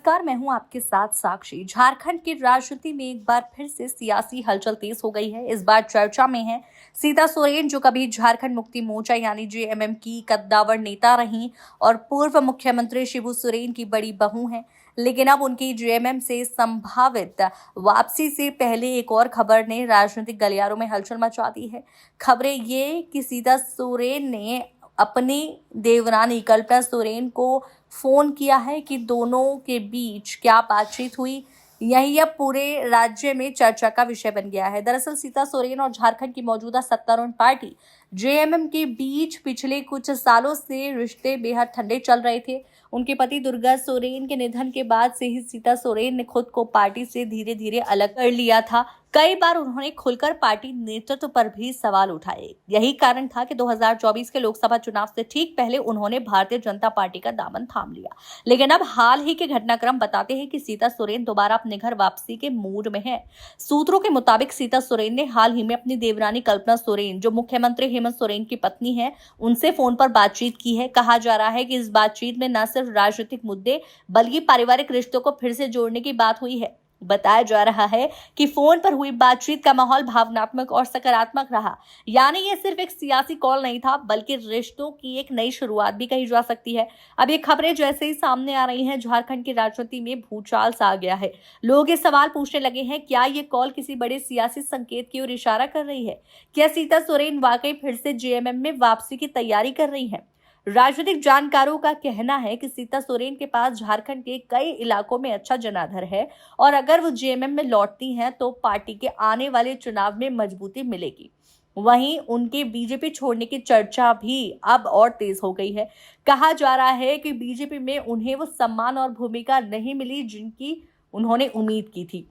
नमस्कार, मैं हूं आपके साथ साक्षी। झारखंड की राजनीति में एक बार फिर से सियासी हलचल तेज हो गई है। इस बार चर्चा में है सीता सोरेन, जो कभी झारखंड मुक्ति मोर्चा यानी जेएमएम की कद्दावर नेता रहीं और पूर्व मुख्यमंत्री शिबू सोरेन की बड़ी बहू हैं। लेकिन अब उनकी जेएमएम से संभावित वापसी से पहले एक और खबर ने राजनीतिक गलियारों में हलचल मचा दी है। खबरें ये कि सीता सोरेन ने अपनी देवरानी कल्पना सोरेन को फोन किया है कि दोनों के बीच क्या बातचीत हुई, यही अब पूरे राज्य में चर्चा का विषय बन गया है। दरअसल सीता सोरेन और झारखंड की मौजूदा सत्तारूढ़ पार्टी जेएमएम के बीच पिछले कुछ सालों से रिश्ते बेहद ठंडे चल रहे थे। उनके पति दुर्गा सोरेन के निधन के बाद से ही सीता सोरेन ने खुद को पार्टी से धीरे धीरे अलग कर लिया था। कई बार उन्होंने खुलकर पार्टी नेतृत्व पर भी सवाल उठाए। यही कारण था कि 2024 के लोकसभा चुनाव से ठीक पहले उन्होंने भारतीय जनता पार्टी का दामन थाम लिया। लेकिन अब हाल ही के घटनाक्रम बताते हैं कि सीता सोरेन दोबारा अपने घर वापसी के मूड में है। सूत्रों के मुताबिक सीता सोरेन ने हाल ही में अपनी देवरानी कल्पना सोरेन, जो मुख्यमंत्री हेमंत सोरेन की पत्नी है, उनसे फोन पर बातचीत की है। कहा जा रहा है कि इस बातचीत में न सिर्फ राजनीतिक मुद्दे बल्कि पारिवारिक रिश्तों को फिर से जोड़ने की बात हुई है। बताया जा रहा है कि फोन पर हुई बातचीत का माहौल भावनात्मक और सकारात्मक रहा। यानी ये सिर्फ एक सियासी कॉल नहीं था, बल्कि रिश्तों की एक नई शुरुआत भी कही जा सकती है। अब ये खबरें जैसे ही सामने आ रही हैं, झारखंड की राजनीति में भूचाल सा आ गया है। लोग ये सवाल पूछने लगे हैं, क्या ये कॉल किसी बड़े सियासी संकेत की ओर इशारा कर रही है? क्या सीता सोरेन वाकई फिर से जेएमएम में वापसी की तैयारी कर रही है? राजनीतिक जानकारों का कहना है कि सीता सोरेन के पास झारखंड के कई इलाकों में अच्छा जनाधार है और अगर वो जेएमएम में लौटती हैं तो पार्टी के आने वाले चुनाव में मजबूती मिलेगी। वहीं उनके बीजेपी छोड़ने की चर्चा भी अब और तेज हो गई है। कहा जा रहा है कि बीजेपी में उन्हें वो सम्मान और भूमिका नहीं मिली जिनकी उन्होंने उम्मीद की थी।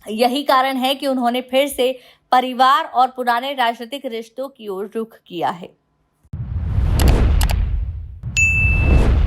यही कारण है कि उन्होंने फिर से परिवार और पुराने राजनीतिक रिश्तों की ओर रुख किया है।